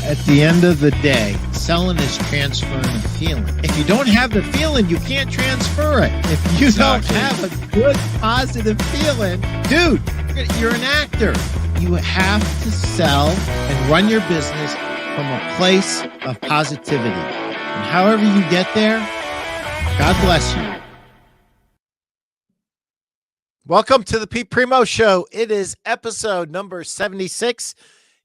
at the end of the day, selling is transferring a feeling. If you don't have the feeling, you can't transfer it. If you don't have a good, positive feeling, dude, you're an actor. You have to sell and run your business from a place of positivity. And however you get there, God bless you. Welcome to the Pete Primeau Show. It is episode number 76.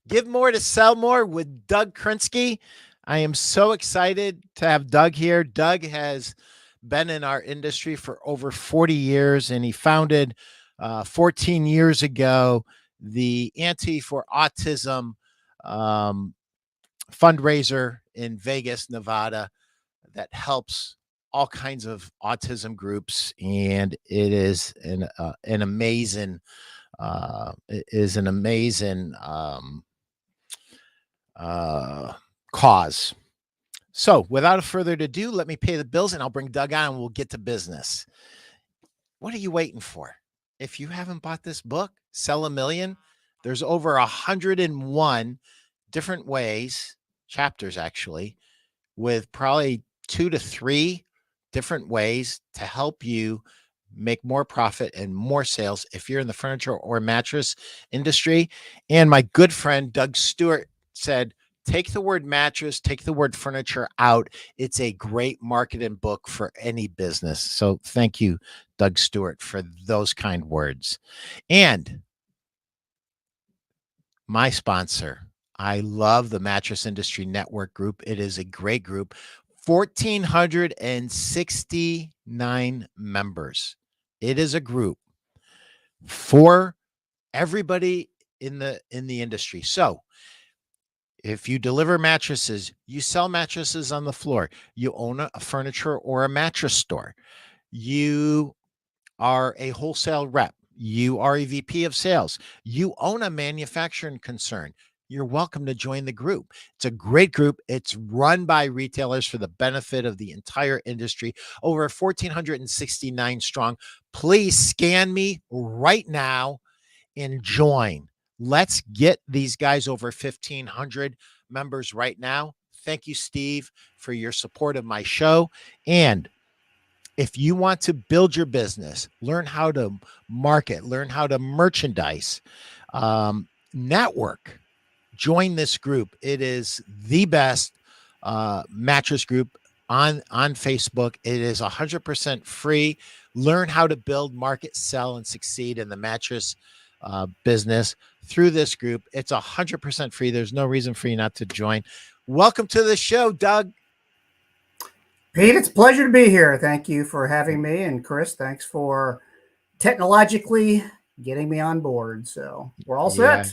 Give more to sell more with Doug Krinsky. I am so excited to have Doug here. Doug has been in our industry for over 40 years, and he founded 14 years ago the Anti for Autism fundraiser in Vegas, Nevada, that helps all kinds of autism groups, and it is an amazing cause. So without further ado, let me pay the bills and I'll bring Doug on and we'll get to business. What are you waiting for? If you haven't bought this book, Sell a Million, there's over 101 different ways, chapters actually, with probably 2 to 3 different ways to help you make more profit and more sales if you're in the furniture or mattress industry. And my good friend Doug Stewart said, take the word mattress, take the word furniture out. It's a great marketing book for any business. So thank you, Doug Stewart, for those kind words. And my sponsor, I love the Mattress Industry Network group. It is a great group. 1,469 members. It is a group for everybody in the industry. So if you deliver mattresses, you sell mattresses on the floor, you own a furniture or a mattress store, you are a wholesale rep, you are a VP of sales, you own a manufacturing concern, you're welcome to join the group. It's a great group. It's run by retailers for the benefit of the entire industry. Over 1,469 strong. Please scan me right now and join. Let's get these guys over 1,500 members right now. Thank you, Steve, for your support of my show. And if you want to build your business, learn how to market, learn how to merchandise, network, join this group. It is the best mattress group on Facebook. It is 100% free. Learn how to build, market, sell, and succeed in the mattress business through this group. It's 100% free. There's no reason for you not to join. Welcome to the show, Doug. Pete, it's a pleasure to be here. Thank you for having me. And Chris, thanks for technologically getting me on board. So we're all set.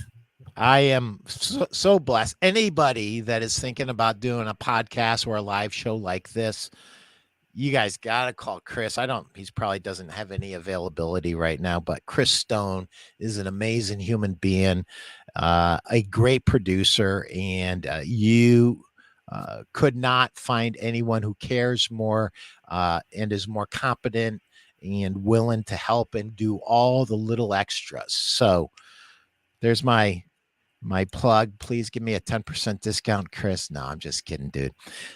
I am so blessed. Anybody that is thinking about doing a podcast or a live show like this, you guys got to call Chris. He probably doesn't have any availability right now, but Chris Stone is an amazing human being, a great producer, and you could not find anyone who cares more and is more competent and willing to help and do all the little extras. So there's my plug. Please give me a 10% discount, Chris. No, I'm just kidding, dude.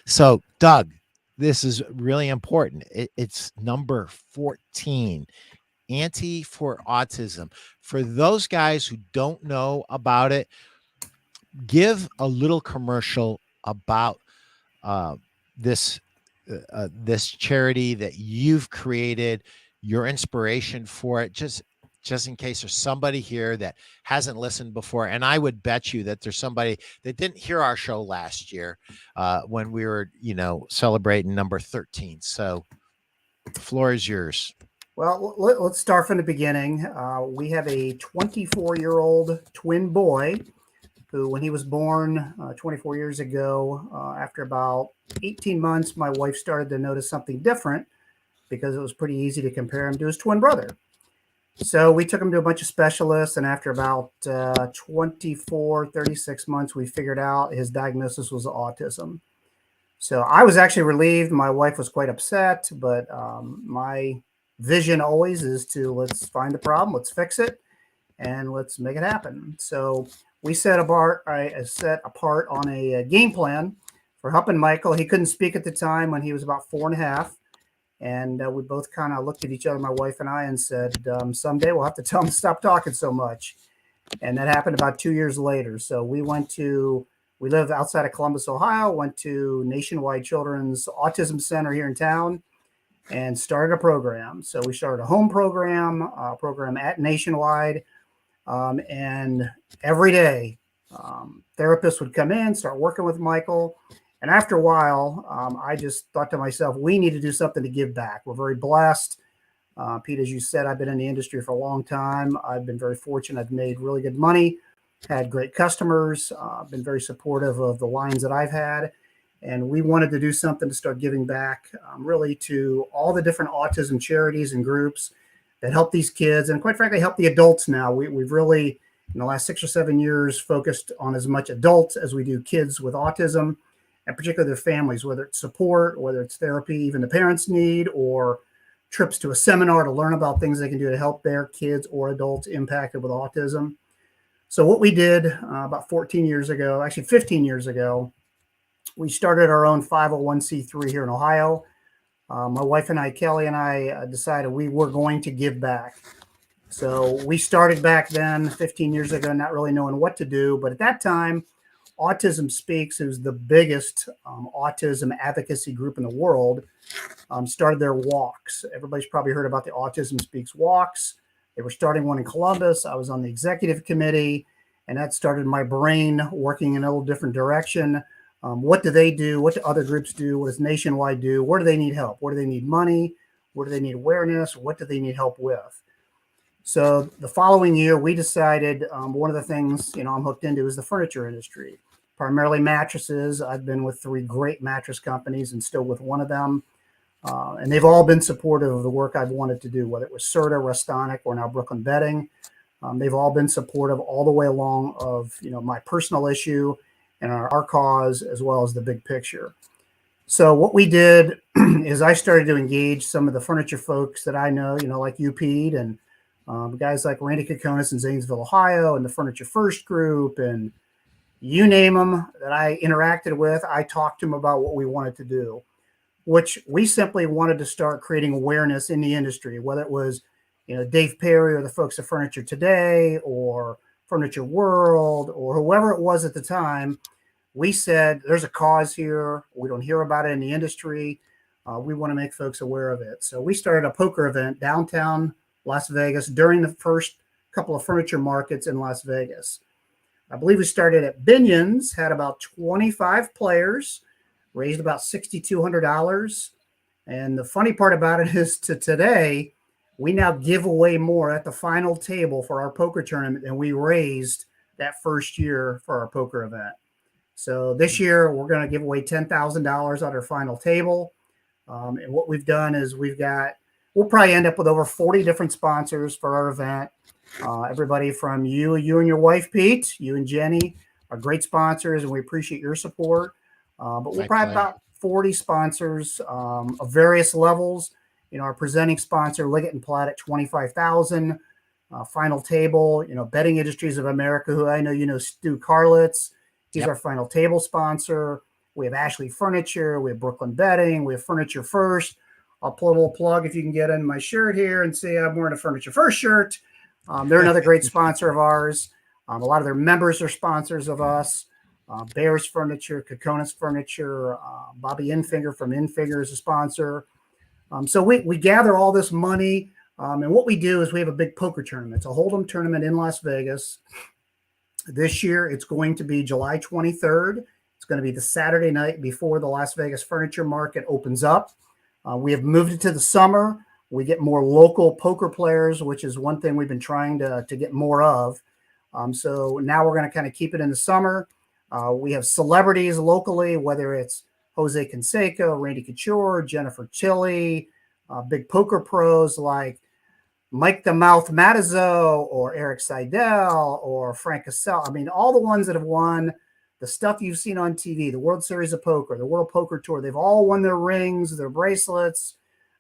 So Doug, this is really important. It's number 14, Anti for Autism. For those guys who don't know about it, give a little commercial about this charity that you've created, your inspiration for it, just in case there's somebody here that hasn't listened before. And I would bet you that there's somebody that didn't hear our show last year when we were, celebrating number 13. So the floor is yours. Well, let's start from the beginning. We have a 24-year-old twin boy who, when he was born 24 years ago, after about 18 months, my wife started to notice something different because it was pretty easy to compare him to his twin brother. So we took him to a bunch of specialists, and after about 36 months, we figured out his diagnosis was autism. So I was actually relieved. My wife was quite upset, but my vision always is to let's find the problem, let's fix it, and let's make it happen. So we set apart on a game plan for helping Michael. He couldn't speak at the time when he was about 4.5. And we both kind of looked at each other, my wife and I, and said, someday we'll have to tell him to stop talking so much. And that happened about 2 years later. So we live outside of Columbus, Ohio, went to Nationwide Children's Autism Center here in town and started a program. So we started a home program at Nationwide. And every day, therapists would come in, start working with Michael. And after a while, I just thought to myself, we need to do something to give back. We're very blessed. Pete, as you said, I've been in the industry for a long time. I've been very fortunate. I've made really good money, had great customers, been very supportive of the lines that I've had. And we wanted to do something to start giving back really to all the different autism charities and groups that help these kids and quite frankly, help the adults now. We've really, in the last 6 or 7 years, focused on as much adults as we do kids with autism, and particularly their families, whether it's support, whether it's therapy, even the parents need, or trips to a seminar to learn about things they can do to help their kids or adults impacted with autism. So what we did about 14 years ago, actually 15 years ago, we started our own 501c3 here in Ohio. My wife and I, Kelly and I, decided we were going to give back. So we started back then 15 years ago, not really knowing what to do. But at that time, Autism Speaks, who's the biggest autism advocacy group in the world, started their walks. Everybody's probably heard about the Autism Speaks walks. They were starting one in Columbus. I was on the executive committee, and that started my brain working in a little different direction. What do they do? What do other groups do? What does Nationwide do? Where do they need help? Where do they need money? Where do they need awareness? What do they need help with? So the following year, we decided one of the things I'm hooked into is the furniture industry, primarily mattresses. I've been with 3 great mattress companies and still with one of them. And they've all been supportive of the work I've wanted to do, whether it was Serta, Restonic, or now Brooklyn Bedding. They've all been supportive all the way along of my personal issue and our cause, as well as the big picture. So what we did is I started to engage some of the furniture folks that I know, like you, Pete, and guys like Randy Kokonis in Zanesville, Ohio, and the Furniture First group, and you name them that I interacted with. I talked to them about what we wanted to do, which we simply wanted to start creating awareness in the industry, whether it was, Dave Perry or the folks at Furniture Today or Furniture World or whoever it was at the time. We said, there's a cause here. We don't hear about it in the industry. We want to make folks aware of it. So we started a poker event downtown Las Vegas during the first couple of furniture markets in Las Vegas. I believe we started at Binion's, had about 25 players, raised about $6,200. And the funny part about it is to today, we now give away more at the final table for our poker tournament than we raised that first year for our poker event. So this year, we're going to give away $10,000 on our final table. And what we've done is we'll probably end up with over 40 different sponsors for our event. Everybody from you and your wife, Pete, you and Jenny are great sponsors, and we appreciate your support. But we'll probably have about 40 sponsors of various levels. Our presenting sponsor, Liggett and Platt, at $25,000. Final table, Bedding Industries of America, who I know Stu Carlitz. He's our final table sponsor. We have Ashley Furniture. We have Brooklyn Bedding. We have Furniture First. I'll put a little plug if you can get in my shirt here and see I'm wearing a Furniture First shirt. They're another great sponsor of ours. A lot of their members are sponsors of us. Bears Furniture, Kokonis Furniture, Bobby Infinger from Infinger is a sponsor. So we gather all this money, and what we do is we have a big poker tournament. It's a Hold'em tournament in Las Vegas. This year, it's going to be July 23rd. It's going to be the Saturday night before the Las Vegas furniture market opens up. We have moved it to the summer. We get more local poker players, which is one thing we've been trying to get more of. So now we're going to kind of keep it in the summer. We have celebrities locally, whether it's Jose Canseco, Randy Couture, Jennifer Chili, big poker pros like Mike the Mouth Matazzo or Eric Seidel or Frank Cassell. I mean, all the ones that have won the stuff you've seen on TV, the World Series of Poker, the World Poker Tour, they've all won their rings, their bracelets,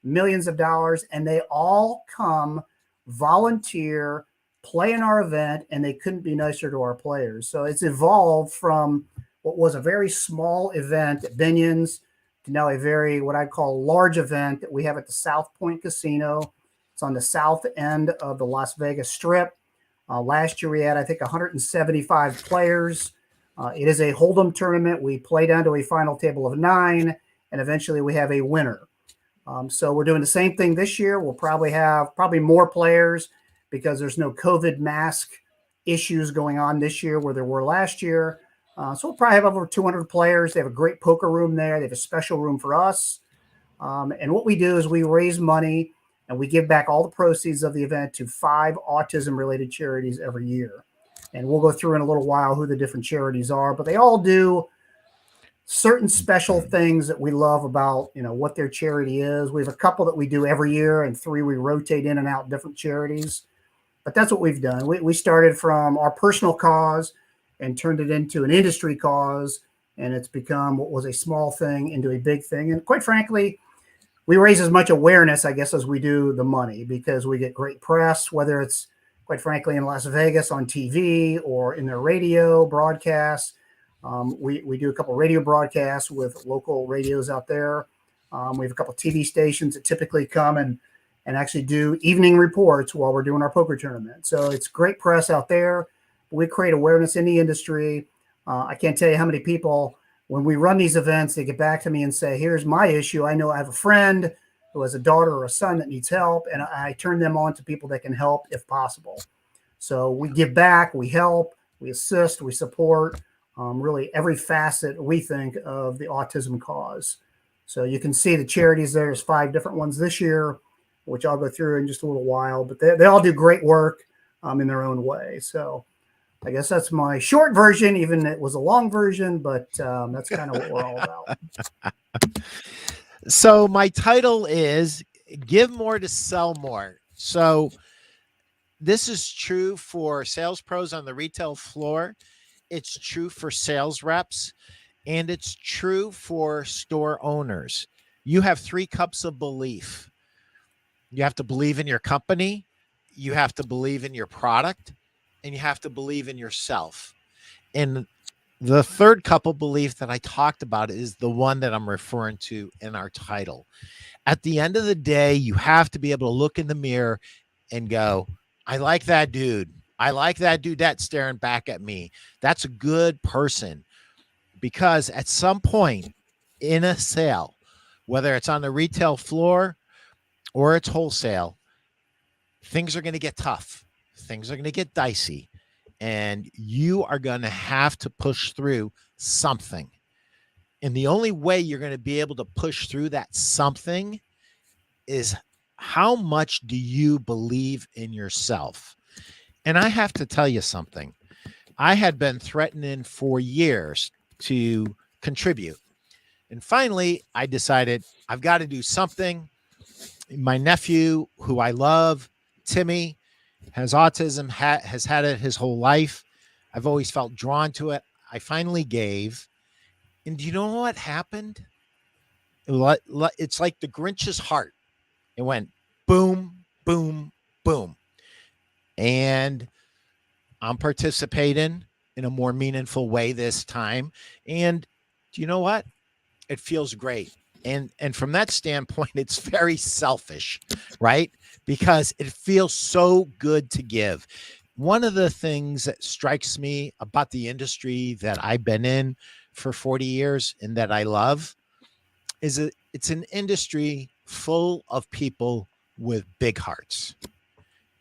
millions of dollars, and they all come volunteer, play in our event, and they couldn't be nicer to our players. So it's evolved from what was a very small event at Binion's to now a very, what I call, large event that we have at the South Point Casino. It's on the south end of the Las Vegas Strip. Last year we had, I think, 175 players. It is a Hold'em tournament. We play down to a final table of 9, and eventually we have a winner. So we're doing the same thing this year. We'll probably have more players because there's no COVID mask issues going on this year where there were last year. So we'll probably have over 200 players. They have a great poker room there. They have a special room for us. And what we do is we raise money and we give back all the proceeds of the event to 5 autism-related charities every year. And we'll go through in a little while who the different charities are, but they all do certain special things that we love about, what their charity is. We have a couple that we do every year and 3 we rotate in and out different charities. But that's what we've done. We started from our personal cause and turned it into an industry cause, and it's become what was a small thing into a big thing. And quite frankly, we raise as much awareness, I guess, as we do the money, because we get great press, whether it's, quite frankly, in Las Vegas on TV or in their radio broadcasts. We do a couple of radio broadcasts with local radios out there. We have a couple of TV stations that typically come and actually do evening reports while we're doing our poker tournament. So it's great press out there. We create awareness in the industry. I can't tell you how many people, when we run these events, they get back to me and say, here's my issue. I know I have a friend who has a daughter or a son that needs help, and I turn them on to people that can help if possible. So we give back, we help, we assist, we support really every facet, we think, of the autism cause. So you can see the charities. There's 5 different ones this year, which I'll go through in just a little while, but they all do great work in their own way. So I guess that's my short version, even it was a long version, but that's kind of what we're all about. So my title is Give More to Sell More. So this is true for sales pros on the retail floor. It's true for sales reps, and it's true for store owners. You have 3 cups of belief. You have to believe in your company, you have to believe in your product, and you have to believe in yourself. And the third cup of belief that I talked about is the one that I'm referring to in our title. At the end of the day, you have to be able to look in the mirror and go, I like that dude. I like that dude that's staring back at me. That's a good person. Because at some point in a sale, whether it's on the retail floor or it's wholesale, things are going to get tough. Things are going to get dicey, and you are going to have to push through something. And the only way you're going to be able to push through that something is how much do you believe in yourself? And I have to tell you something. I had been threatening for years to contribute. And finally, I decided I've got to do something. My nephew, who I love, Timmy, has autism, has had it his whole life. I've always felt drawn to it. I finally gave. And do you know what happened? It's like the Grinch's heart. It went boom, boom, boom. And I'm participating in a more meaningful way this time. And do you know what? It feels great. And from that standpoint, it's very selfish, right? Because it feels so good to give. One of the things that strikes me about the industry that I've been in for 40 years and that I love is that it's an industry full of people with big hearts.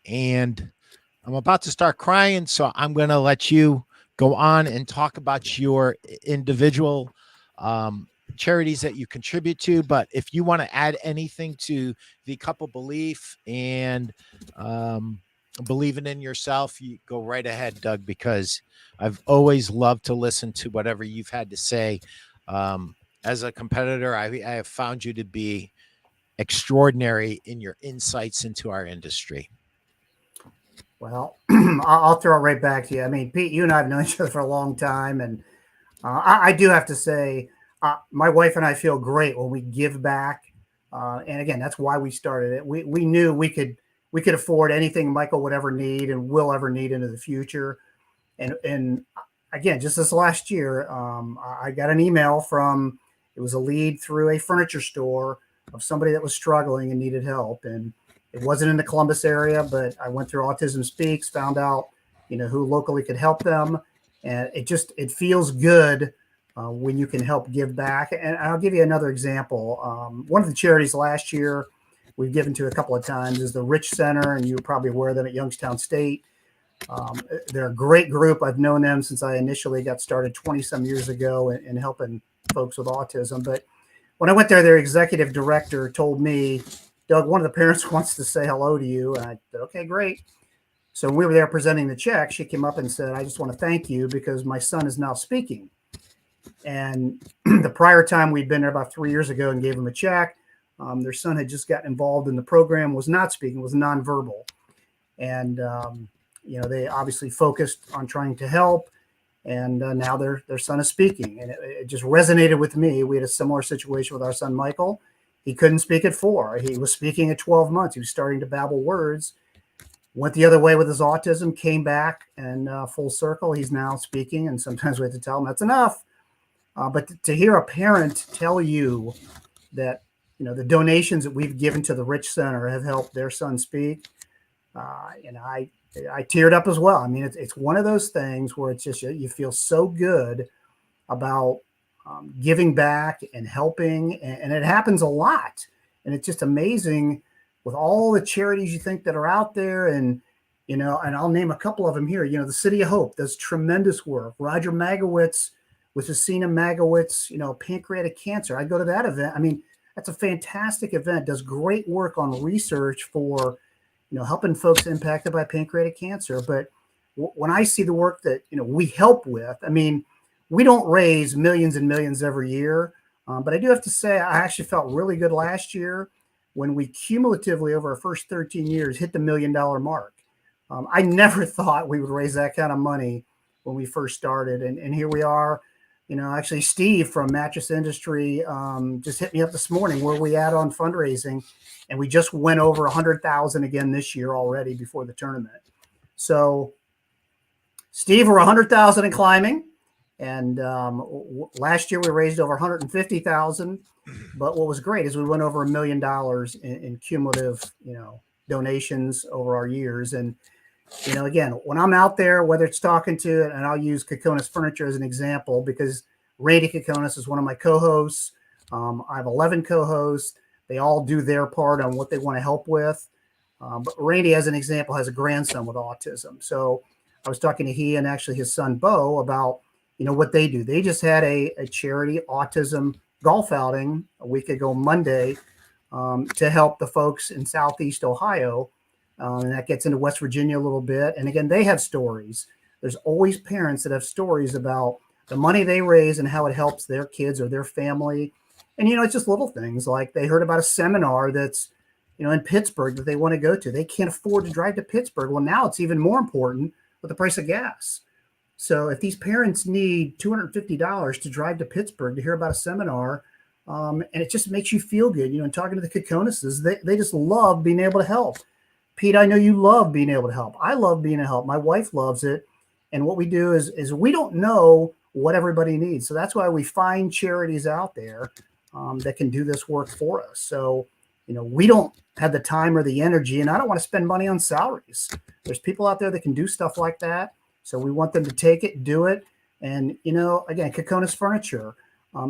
And I'm about to start crying, so I'm going to let you go on and talk about your individual charities that you contribute to. But if you want to add anything to the couple belief and believing in yourself, you go right ahead, Doug, because I've always loved to listen to whatever you've had to say. As a competitor, I have found you to be extraordinary in your insights into our industry. Well, I'll throw it right back to you. I mean, Pete, you and I have known each other for a long time, and I do have to say, my wife and I feel great when we give back. And again, that's why we started it. We knew we could we could afford anything Michael would ever need and will ever need into the future. And again, just this last year, I got an email from, it was a lead through a furniture store of somebody that was struggling and needed help. And it wasn't in the Columbus area, but I went through Autism Speaks, found out, who locally could help them. And it feels good when you can help give back. And I'll give you another example. One of the charities last year we've given to a couple of times is the Rich Center, and you're probably aware of them at Youngstown State. They're a great group. I've known them since I initially got started 20 some years ago in helping folks with autism. But when I went there, their executive director told me, Doug, one of the parents wants to say hello to you. And I said, okay, great. So when we were there presenting the check, she came up and said, I just want to thank you because my son is now speaking. And the prior time we'd been there about 3 years ago and gave him a check, their son had just gotten involved in the program, was not speaking, was nonverbal. And, they obviously focused on trying to help. And now their son is speaking. And it just resonated with me. We had a similar situation with our son, Michael. He couldn't speak at 4. He was speaking at 12 months. He was starting to babble words. Went the other way with his autism, came back, and full circle. He's now speaking. And sometimes we have to tell him that's enough. But to hear a parent tell you that, the donations that we've given to the Rich Center have helped their son speak, I teared up as well. I mean, it's one of those things where it's just, you feel so good about giving back and helping. And it happens a lot. And it's just amazing with all the charities you think that are out there. And, and I'll name a couple of them here. The City of Hope does tremendous work. Roger Magowitz with Cecina Magowitz, pancreatic cancer. I go to that event. I mean, that's a fantastic event, does great work on research for, helping folks impacted by pancreatic cancer. But when I see the work that, we help with, I mean, we don't raise millions and millions every year. But I do have to say, I actually felt really good last year when we cumulatively over our first 13 years hit the $1 million mark. I never thought we would raise that kind of money when we first started. And here we are. Actually, Steve from Mattress Industry just hit me up this morning where we at on fundraising, and we just went over 100,000 again this year already before the tournament. So, Steve, we're 100,000 and climbing, and last year we raised over 150,000. But what was great is we went over $1 million in cumulative, donations over our years. And again, when I'm out there, whether it's talking to, and I'll use Kokonis Furniture as an example, because Randy Kokonis is one of my co-hosts. I have 11 co-hosts. They all do their part on what they want to help with. But Randy, as an example, has a grandson with autism. So I was talking to he and actually his son, Bo, about, what they do. They just had a charity autism golf outing a week ago, Monday, to help the folks in Southeast Ohio. And that gets into West Virginia a little bit. And again, they have stories. There's always parents that have stories about the money they raise and how it helps their kids or their family. And, it's just little things like they heard about a seminar that's, in Pittsburgh that they want to go to. They can't afford to drive to Pittsburgh. Well, now it's even more important with the price of gas. So if these parents need $250 to drive to Pittsburgh to hear about a seminar, and it just makes you feel good, and talking to the Kokonises, they just love being able to help. Pete, I know you love being able to help. I love being able to help. My wife loves it. And what we do is we don't know what everybody needs. So that's why we find charities out there that can do this work for us. So, we don't have the time or the energy, and I don't want to spend money on salaries. There's people out there that can do stuff like that. So we want them to take it, do it. And, again, Kokonis Furniture,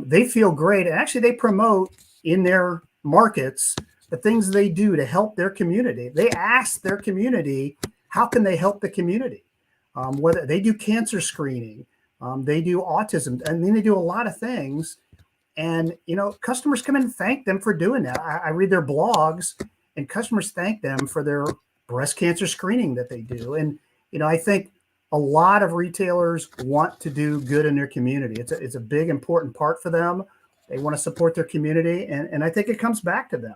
they feel great. And actually they promote in their markets the things they do to help their community. They ask their community, how can they help the community? Whether they do cancer screening, they do autism, and then they do a lot of things. And, customers come in and thank them for doing that. I read their blogs, and customers thank them for their breast cancer screening that they do. And, I think a lot of retailers want to do good in their community. It's a big, important part for them. They want to support their community. And I think it comes back to them.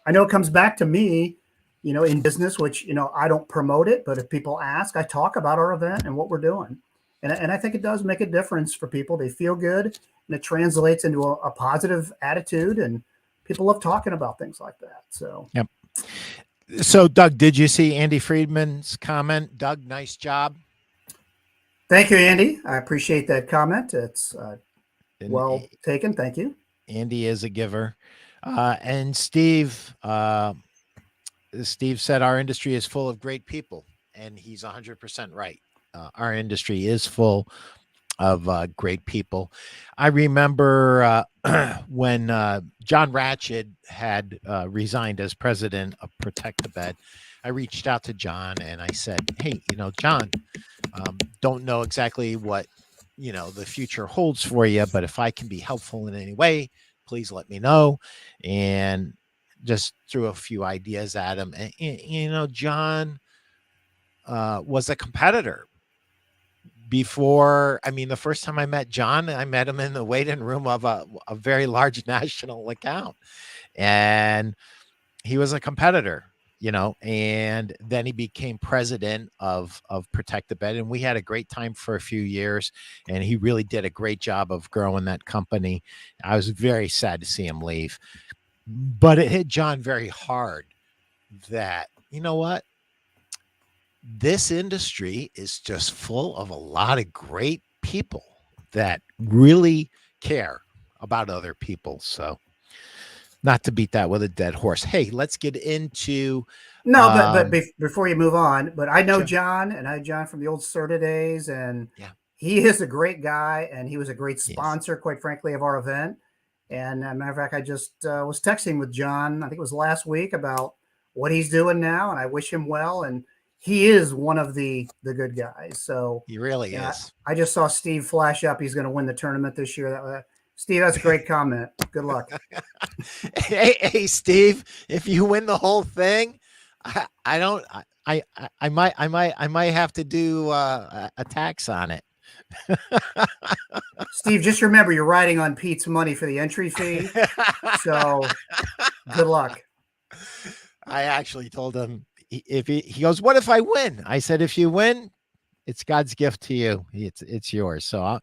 I know it comes back to me, in business, which, I don't promote it, but if people ask, I talk about our event and what we're doing. And I think it does make a difference for people. They feel good, and it translates into a positive attitude, and people love talking about things like that. So, yep. So, Doug, did you see Andy Friedman's comment? Doug, nice job. Thank you, Andy. I appreciate that comment. It's And well taken. Thank you. Andy is a giver. And Steve said our industry is full of great people, and he's 100% right. Our industry is full of great people. I remember when John Ratched had resigned as president of Protect the Bed. I reached out to John and I said, "Hey, John, don't know exactly what the future holds for you, but if I can be helpful in any way, please let me know." And just threw a few ideas at him. And John was a competitor before. I mean, the first time I met John, I met him in the waiting room of a very large national account, and he was a competitor, and then he became president of Protect the Bed, and we had a great time for a few years, and he really did a great job of growing that company. I was very sad to see him leave, but it hit John very hard that, what? This industry is just full of a lot of great people that really care about other people. So, not to beat that with a dead horse. Hey, let's get into. No, but before you move on, but I know Sure. John, and I know John from the old Serta days, and Yeah, he is a great guy, and he was a great he is. sponsor, quite frankly, of our event. And as a matter of fact, I just was texting with John, I think it was last week, about what he's doing now, and I wish him well. And he is one of the good guys. So He really yeah, is. I just saw Steve flash up. He's going to win the tournament this year. Steve, that's a great comment. Good luck. Hey, Steve, if you win the whole thing, I don't. I might have to do a tax on it. Steve, just remember you're riding on Pete's money for the entry fee. So good luck. I actually told him, if he goes, "What if I win?" I said, "If you win, it's God's gift to you. It's yours." So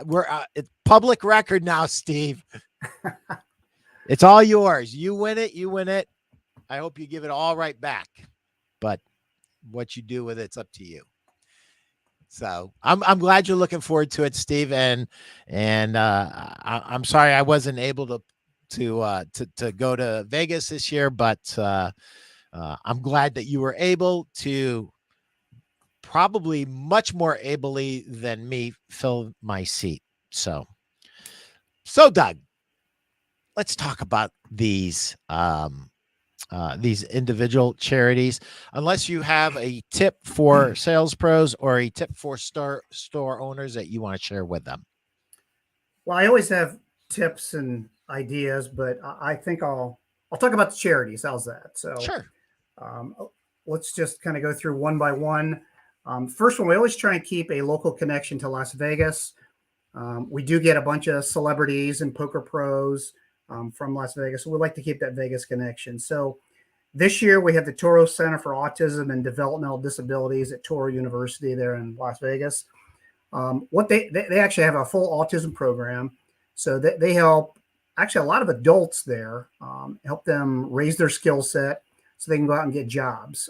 we're it's public record now, Steve. It's all yours. You win it. You win it. I hope you give it all right back. But what you do with it's up to you. So I'm glad you're looking forward to it, Steve. And I'm sorry I wasn't able to go to Vegas this year, but I'm glad that you were able to, probably much more ably than me, fill my seat. So Doug, let's talk about these individual charities. Unless you have a tip for sales pros or a tip for store owners that you want to share with them. Well, I always have tips and ideas, but I think I'll talk about the charities. How's that? So Sure. um, let's just kind of go through one by one. First one, we always try and keep a local connection to Las Vegas. We do get a bunch of celebrities and poker pros from Las Vegas. So we like to keep that Vegas connection. So this year we have the Toro Center for Autism and Developmental Disabilities at Toro University there in Las Vegas. What they actually have a full autism program. So they help actually a lot of adults there, help them raise their skill set so they can go out and get jobs.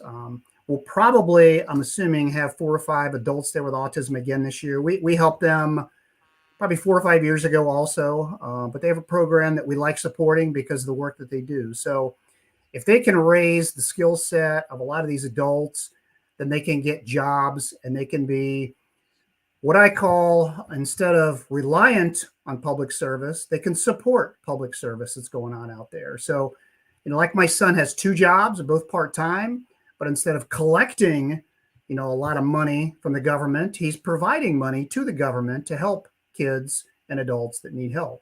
We'll probably, I'm assuming, have 4 or 5 adults there with autism again this year. We helped them probably 4 or 5 years ago also, but they have a program that we like supporting because of the work that they do. So if they can raise the skill set of a lot of these adults, then they can get jobs and they can be what I call, instead of reliant on public service, they can support public service that's going on out there. So, like my son has 2 jobs, both part-time, but instead of collecting, a lot of money from the government, he's providing money to the government to help kids and adults that need help.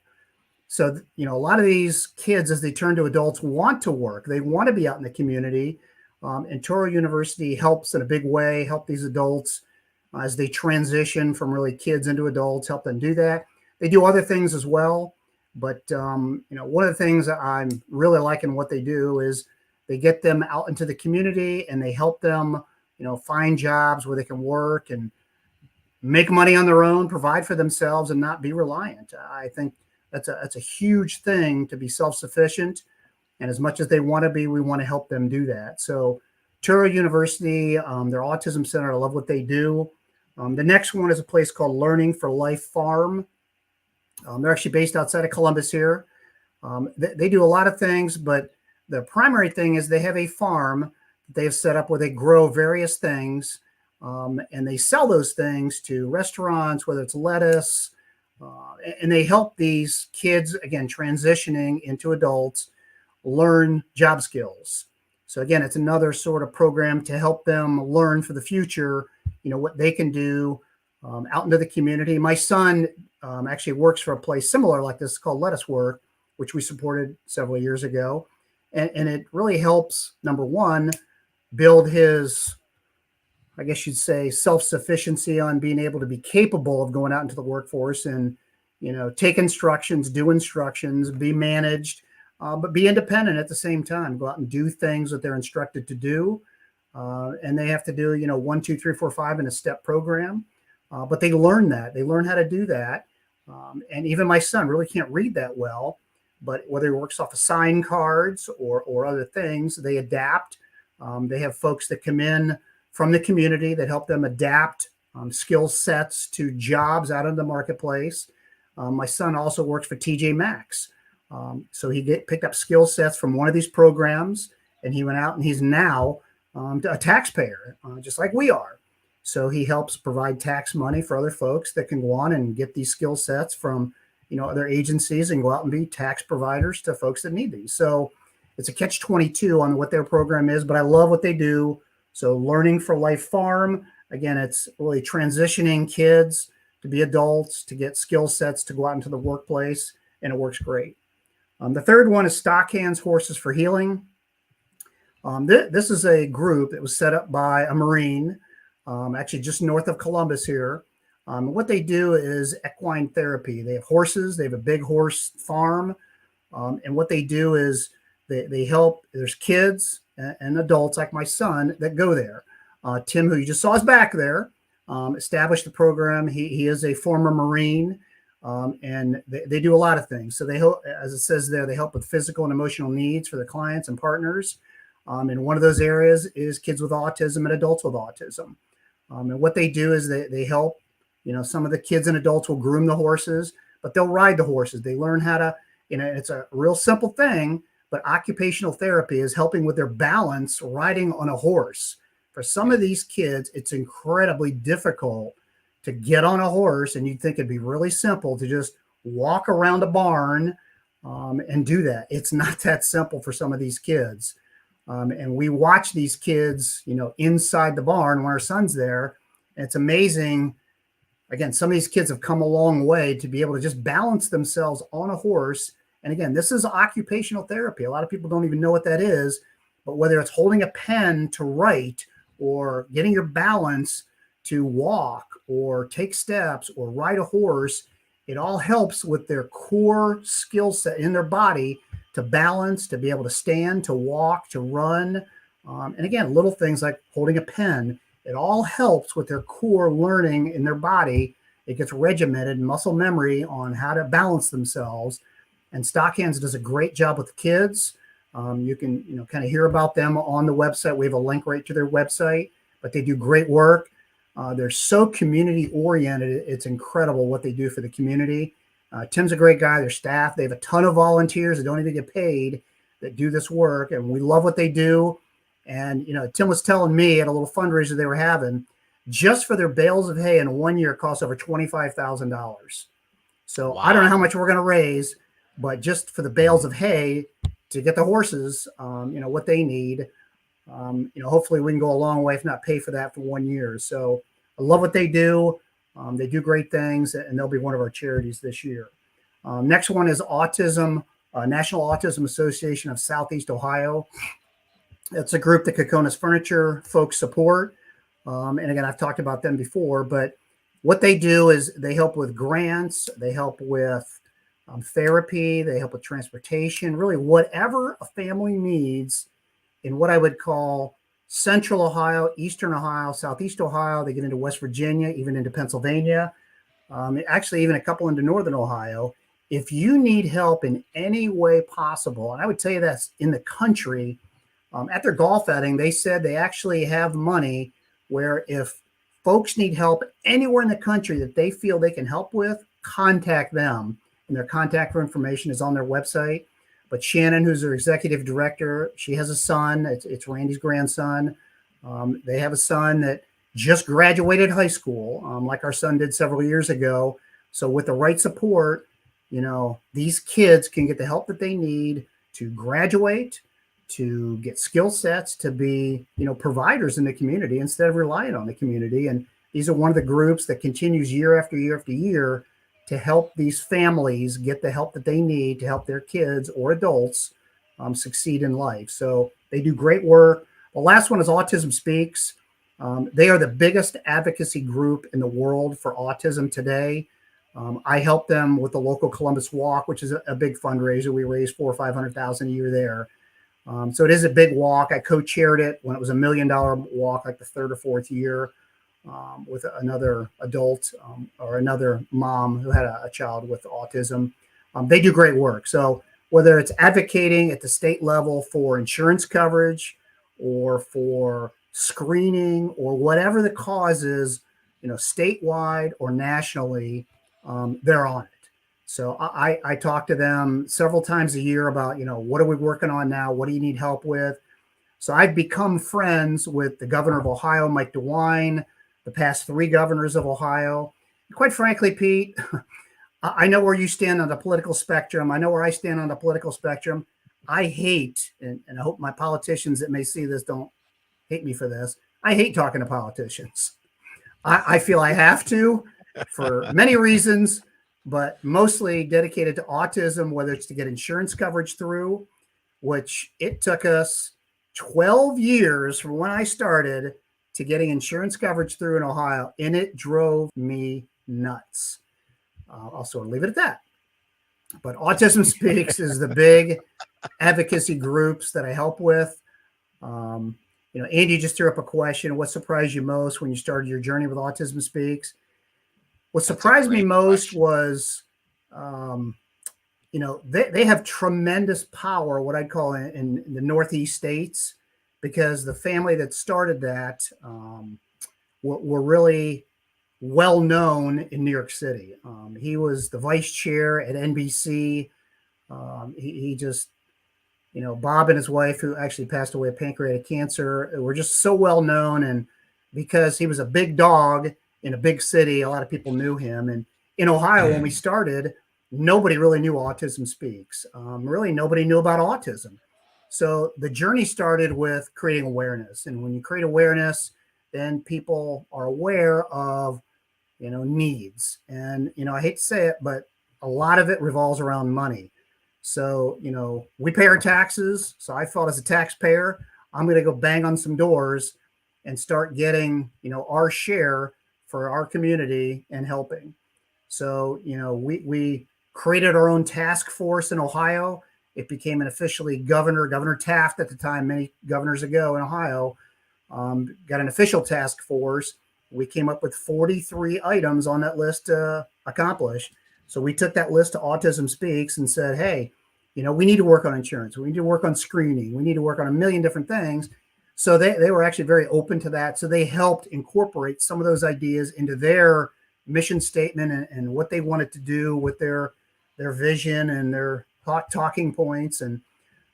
So, a lot of these kids, as they turn to adults, want to work. They want to be out in the community. And Toro University helps in a big way, help these adults as they transition from really kids into adults, help them do that. They do other things as well. But, one of the things that I'm really liking what they do is they get them out into the community and they help them, find jobs where they can work and make money on their own, provide for themselves, and not be reliant. I think that's a huge thing, to be self-sufficient And as much as they want to be, we want to help them do that. So Turo University, their Autism Center, I love what they do. The next one is a place called Learning for Life Farm. They're actually based outside of Columbus here. They do a lot of things, but the primary thing is they have a farm that they've set up where they grow various things, and they sell those things to restaurants, whether it's lettuce, and they help these kids, again, transitioning into adults, learn job skills. So again, it's another sort of program to help them learn for the future, what they can do out into the community. My son actually works for a place similar like this called Let Us Work, which we supported several years ago. And it really helps, number one, build his, I guess you'd say, self-sufficiency on being able to be capable of going out into the workforce and, take instructions, do instructions, be managed, but be independent at the same time. Go out and do things that they're instructed to do. And they have to do, 1, 2, 3, 4, 5 in a step program. But they learn that. They learn how to do that. And even my son really can't read that well. But whether he works off of sign cards or other things, they adapt. They have folks that come in from the community that help them adapt skill sets to jobs out in the marketplace. My son also works for TJ Maxx. So he picked up skill sets from one of these programs, and he went out and he's now a taxpayer, just like we are. So he helps provide tax money for other folks that can go on and get these skill sets from other agencies and go out and be tax providers to folks that need these. So it's a catch-22 on what their program is, but I love what they do. So Learning for Life Farm, again, it's really transitioning kids to be adults, to get skill sets, to go out into the workplace, and it works great. The third one is Stock Hands Horses for Healing. This is a group that was set up by a Marine, actually just north of Columbus here. What they do is equine therapy. They have horses. They have a big horse farm. And what they do is they help, there's kids and adults like my son that go there. Tim, who you just saw is back there, established the program. He is a former Marine, and they do a lot of things. So they help, as it says there, they help with physical and emotional needs for their clients and partners. And one of those areas is kids with autism and adults with autism. And what they do is they help, some of the kids and adults will groom the horses, but they'll ride the horses. They learn how to, it's a real simple thing, but occupational therapy is helping with their balance riding on a horse. For some of these kids, it's incredibly difficult to get on a horse, and you'd think it'd be really simple to just walk around a barn and do that. It's not that simple for some of these kids. And we watch these kids, inside the barn when our son's there. And it's amazing. Again, some of these kids have come a long way to be able to just balance themselves on a horse. And again, this is occupational therapy. A lot of people don't even know what that is, but whether it's holding a pen to write or getting your balance to walk or take steps or ride a horse, it all helps with their core skill set in their body to balance, to be able to stand, to walk, to run. And again, little things like holding a pen, it all helps with their core learning in their body. It gets regimented, muscle memory on how to balance themselves. And Stock Hands does a great job with kids. You can, kind of hear about them on the website. We have a link right to their website, but they do great work. They're so community oriented. It's incredible what they do for the community. Tim's a great guy. Their staff, they have a ton of volunteers that don't even get paid that do this work. And we love what they do. And, Tim was telling me at a little fundraiser they were having, just for their bales of hay in 1 year, it costs over $25,000. So wow. I don't know how much we're going to raise, but just for the bales of hay to get the horses, what they need, hopefully we can go a long way, if not pay for that for 1 year. So I love what they do. They do great things, and they'll be one of our charities this year. Next one is Autism, National Autism Association of Southeast Ohio. It's a group that Kokona's Furniture folks support. And again, I've talked about them before, but what they do is they help with grants, they help with therapy, they help with transportation, really whatever a family needs in what I would call Central Ohio, Eastern Ohio, Southeast Ohio. They get into West Virginia, even into Pennsylvania, actually even a couple into Northern Ohio. if you need help in any way possible, and I would tell you that's in the country, at their golf outing, they said they actually have money where if folks need help anywhere in the country that they feel they can help with, contact them. And their contact information is on their website. But Shannon, who's their executive director, she has a son. It's Randy's grandson. They have a son that just graduated high school, like our son did several years ago. So with the right support, these kids can get the help that they need to graduate, to get skill sets, to be, providers in the community instead of relying on the community. And these are one of the groups that continues year after year after year to help these families get the help that they need to help their kids or adults succeed in life. So they do great work. The last one is Autism Speaks. They are the biggest advocacy group in the world for autism today. I help them with the local Columbus Walk, which is a big fundraiser. We raise $400,000 or $500,000 a year there. So it is a big walk. I co-chaired it when it was $1 million walk, like the third or fourth year, with another adult or another mom who had a child with autism. They do great work. So whether it's advocating at the state level for insurance coverage or for screening or whatever the cause is, statewide or nationally, they're on it. So I talk to them several times a year about, what are we working on now? What do you need help with? So I've become friends with the governor of Ohio, Mike DeWine, the past 3 governors of Ohio. And quite frankly, Pete, I know where you stand on the political spectrum. I know where I stand on the political spectrum. I hate, and I hope my politicians that may see this don't hate me for this, I hate talking to politicians. I feel I have to for many reasons, but mostly dedicated to autism, whether it's to get insurance coverage through, which it took us 12 years from when I started to getting insurance coverage through in Ohio, and it drove me nuts. I'll sort of leave it at that. But Autism Speaks is the big advocacy groups that I help with. Andy just threw up a question. What surprised you most when you started your journey with Autism Speaks? What surprised me most was, they have tremendous power, what I'd call in the Northeast states, because the family that started that were really well known in New York City. He was the vice chair at NBC. He just, Bob and his wife, who actually passed away of pancreatic cancer, were just so well known. And because he was a big dog in a big city, a lot of people knew him. And in Ohio, when we started, nobody really knew Autism Speaks. Really, nobody knew about autism. So the journey started with creating awareness. And when you create awareness, then people are aware of, needs. And, I hate to say it, but a lot of it revolves around money. So, we pay our taxes. So I felt as a taxpayer, I'm going to go bang on some doors and start getting, our share for our community and helping. So, we created our own task force in Ohio. It became an officially Governor Taft at the time, many governors ago in Ohio, got an official task force. We came up with 43 items on that list to accomplish. So we took that list to Autism Speaks and said, hey, we need to work on insurance. We need to work on screening. We need to work on a million different things. So they were actually very open to that. So they helped incorporate some of those ideas into their mission statement and what they wanted to do with their vision and their talking points. And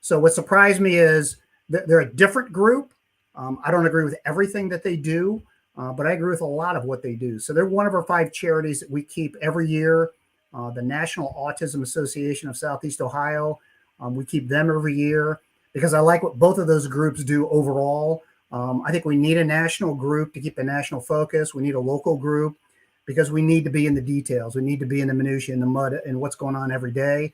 so what surprised me is that they're a different group. I don't agree with everything that they do, but I agree with a lot of what they do. So they're one of our 5 charities that we keep every year. The National Autism Association of Southeast Ohio. We keep them every year because I like what both of those groups do overall. I think we need a national group to keep the national focus. We need a local group because we need to be in the details. We need to be in the minutia, in the mud, and what's going on every day.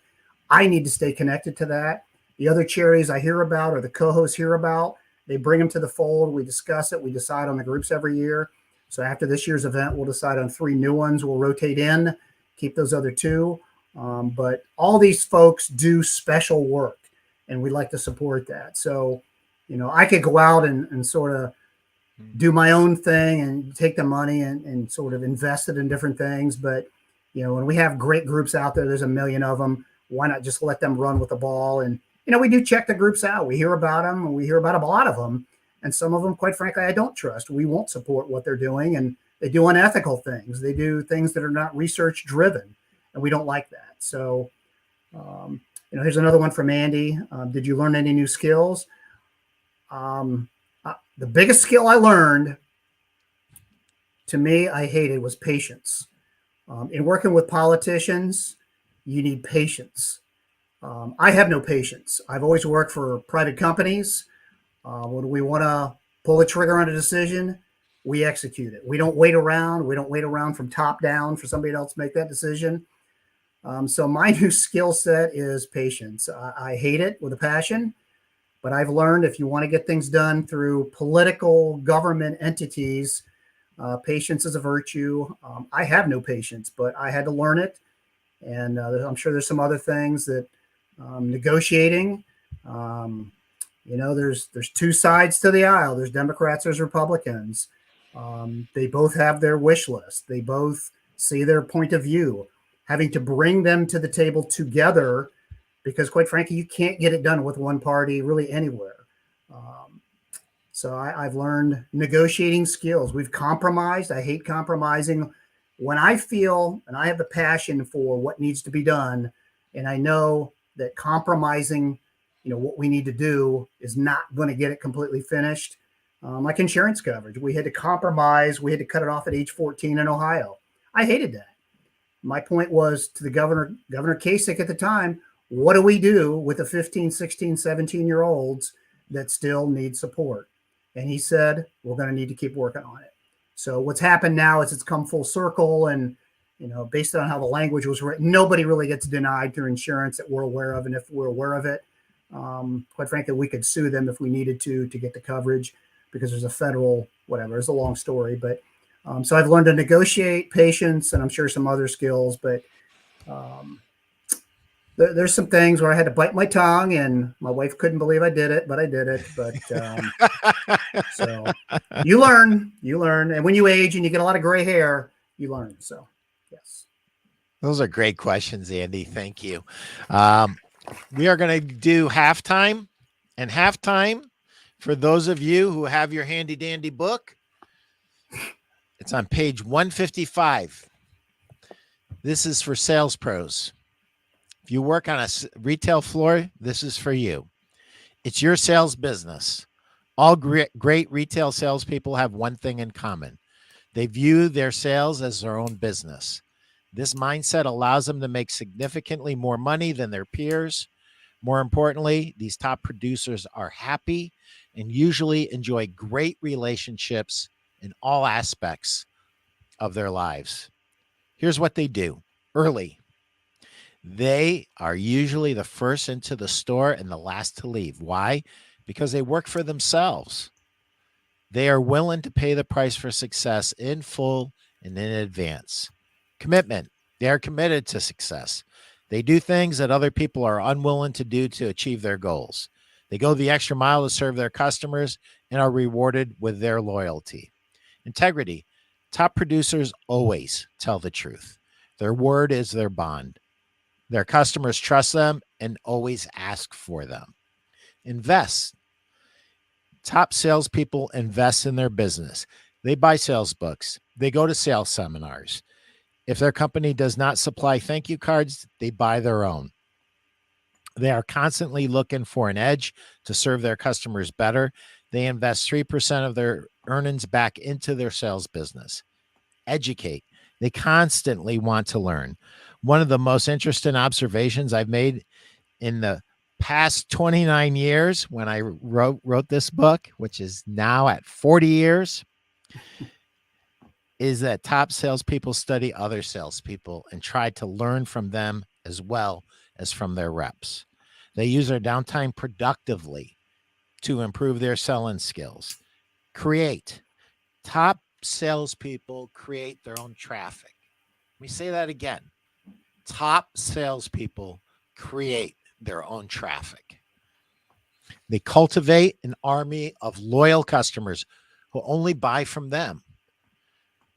I need to stay connected to that. The other charities I hear about or the co-hosts hear about, they bring them to the fold. We discuss it. We decide on the groups every year. So after this year's event, we'll decide on 3 new ones. We'll rotate in, keep those other 2. But all these folks do special work, and we like to support that. So, I could go out and sort of do my own thing and take the money and sort of invest it in different things. But, When we have great groups out there, there's a million of them. Why not just let them run with the ball? And, we do check the groups out. We hear about them, and we hear about a lot of them. And some of them, quite frankly, I don't trust. We won't support what they're doing. And they do unethical things. They do things that are not research driven. And we don't like that. So, here's another one from Andy. Did you learn any new skills? The biggest skill I learned, to me, I hated, was patience. In working with politicians, you need patience. I have no patience. I've always worked for private companies. When we want to pull the trigger on a decision, we execute it. We don't wait around. We don't wait around from top down for somebody else to make that decision. So my new skill set is patience. I hate it with a passion, but I've learned if you want to get things done through political government entities, patience is a virtue. I have no patience, but I had to learn it. And I'm sure there's some other things that negotiating, there's two sides to the aisle. There's Democrats, there's Republicans. They both have their wish list. They both see their point of view. Having to bring them to the table together, because quite frankly, you can't get it done with one party really anywhere. So I've learned negotiating skills. We've compromised. I hate compromising. When I feel and I have the passion for what needs to be done, and I know that compromising, what we need to do is not going to get it completely finished. Like insurance coverage, we had to compromise. We had to cut it off at age 14 in Ohio. I hated that. My point was to the Governor Kasich at the time, what do we do with the 15, 16, 17-year-olds that still need support? And he said, we're going to need to keep working on it. So what's happened now is it's come full circle. And, based on how the language was written, nobody really gets denied through insurance that we're aware of. And if we're aware of it, quite frankly, we could sue them if we needed to get the coverage, because there's a federal, whatever. It's a long story. But so I've learned to negotiate, patience, and I'm sure some other skills. But there's some things where I had to bite my tongue, and my wife couldn't believe I did it, but I did it. But so you learn, and when you age and you get a lot of gray hair, you learn. So yes, those are great questions, Andy. Thank you. We are going to do halftime, and halftime, for those of you who have your handy dandy book, it's on page 155. This is for sales pros. If you work on a retail floor, this is for you. It's your sales business. All great retail salespeople have one thing in common. They view their sales as their own business. This mindset allows them to make significantly more money than their peers. More importantly, these top producers are happy and usually enjoy great relationships in all aspects of their lives. Here's what they do early. They are usually the first into the store and the last to leave. Why? Because they work for themselves. They are willing to pay the price for success in full and in advance. Commitment. They are committed to success. They do things that other people are unwilling to do to achieve their goals. They go the extra mile to serve their customers and are rewarded with their loyalty. Integrity. Top producers always tell the truth. Their word is their bond. Their customers trust them and always ask for them. Invest. Top salespeople invest in their business. They buy sales books. They go to sales seminars. If their company does not supply thank you cards, they buy their own. They are constantly looking for an edge to serve their customers better. They invest 3% of their earnings back into their sales business. Educate. They constantly want to learn. One of the most interesting observations I've made in the past 29 years when I wrote this book, which is now at 40 years, is that top salespeople study other salespeople and try to learn from them as well as from their reps. They use their downtime productively to improve their selling skills. Create. Top salespeople create their own traffic. Let me say that again. Top salespeople create their own traffic. They cultivate an army of loyal customers who only buy from them.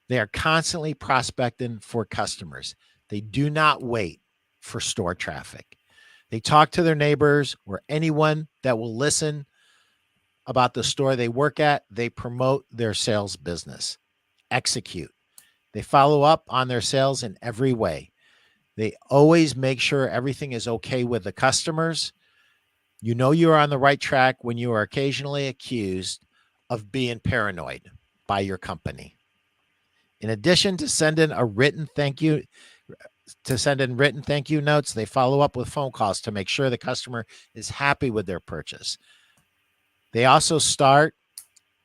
They are constantly prospecting for customers. They do not wait for store traffic. They talk to their neighbors or anyone that will listen about the store they work at. They promote their sales business, execute. They follow up on their sales in every way. They always make sure everything is okay with the customers. You know you are on the right track when you are occasionally accused of being paranoid by your company. In addition to send in written thank you notes, they follow up with phone calls to make sure the customer is happy with their purchase. They also start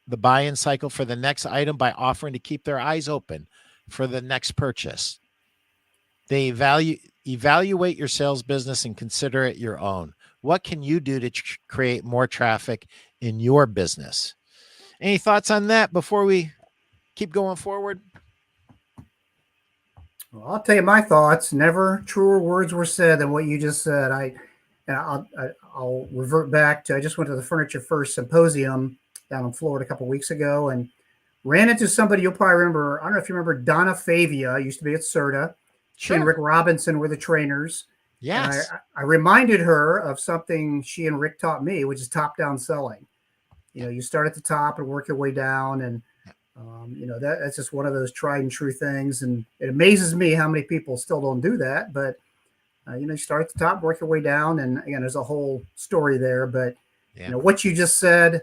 the buy-in cycle for the next item by offering to keep their eyes open for the next purchase. They evaluate your sales business and consider it your own. What can you do to create more traffic in your business? Any thoughts on that before we keep going forward? Well, I'll tell you my thoughts. Never truer words were said than what you just said. I'll revert back to, I just went to the Furniture First Symposium down in Florida a couple of weeks ago and ran into somebody you'll probably remember. I don't know if you remember Donna Favia, used to be at CERTA. She and Rick Robinson were the trainers. Yes. And I reminded her of something she and Rick taught me, which is top-down selling. You know, you start at the top and work your way down. And, you know, that's just one of those tried and true things. And it amazes me how many people still don't do that. But, you know, you start at the top, work your way down. And, again, there's a whole story there. But, you know, what you just said,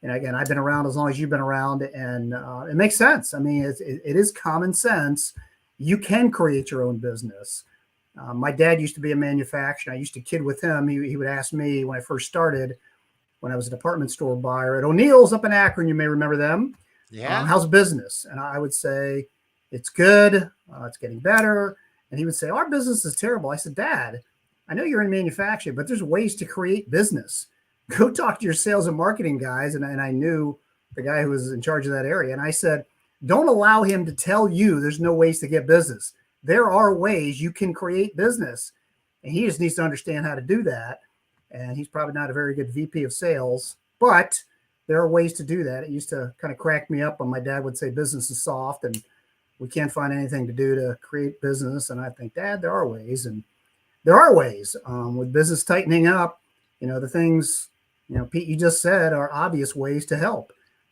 and, again, I've been around as long as you've been around. And it makes sense. I mean, it is common sense. You can create your own business. My dad used to be a manufacturer. I used to kid with him. He would ask me when I first started, when I was a department store buyer at O'Neill's up in Akron. You may remember them. Yeah. How's business? And I would say, it's good. It's getting better. And he would say, our business is terrible. I said, Dad, I know you're in manufacturing, but there's ways to create business. Go talk to your sales and marketing guys. And I knew the guy who was in charge of that area. And I said, don't allow him to tell you there's no ways to get business. There are ways you can create business. And he just needs to understand how to do that. And he's probably not a very good VP of sales, but there are ways to do that. It used to kind of crack me up when my dad would say business is soft and we can't find anything to do to create business. And I think, Dad, there are ways. And there are ways with business tightening up. You know, the things, you know, Pete, you just said are obvious ways to help.